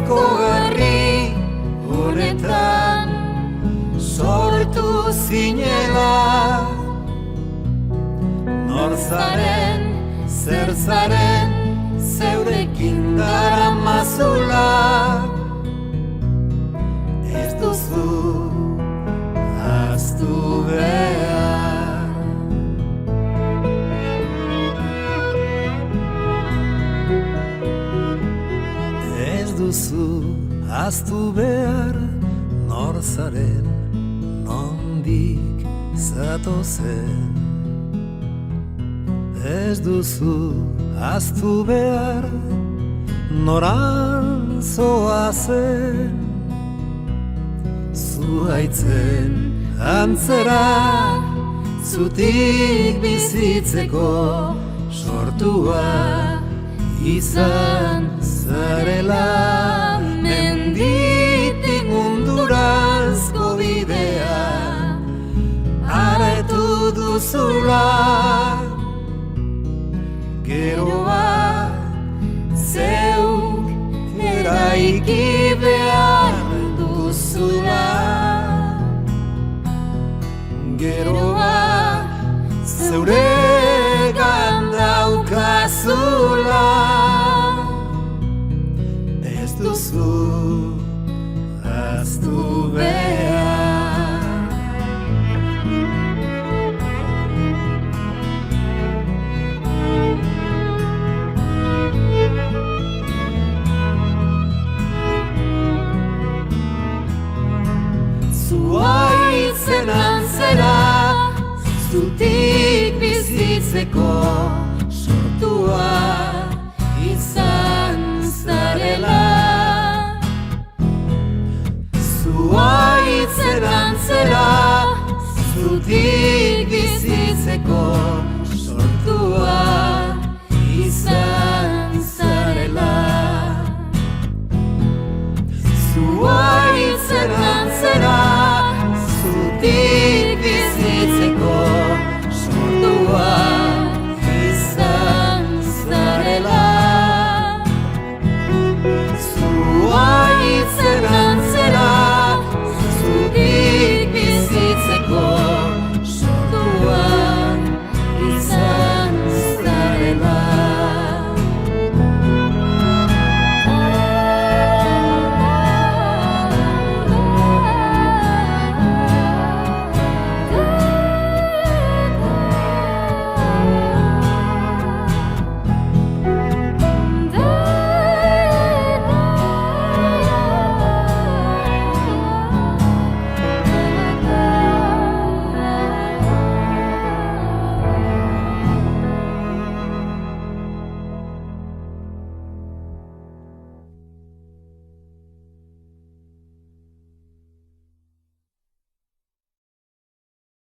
Gaurko herri honetan sortu zinela. Nor zaren, zer zaren, zeurekin daramazula. Ez duzu ahaztu behar. Ez duzu ahaztu behar, nor zaren, nondik zatozen. Ez duzu ahaztu behar, noran zoazen. Zuhaitzen antzera, zutik bizitzeko sortua izan zarela. Menditik mundurazko bidea aretu duzula. Geroa zeuk eraiki behar duzula. Geroa zeuregan daukazula. Ez duzu ahaztu behar. Zuhaitzen antzera, zutik bizitzeko sortua izan zarela. Zuhaitzen antzera, zutik bizitzeko sortua izan zarela. Zuhaitzen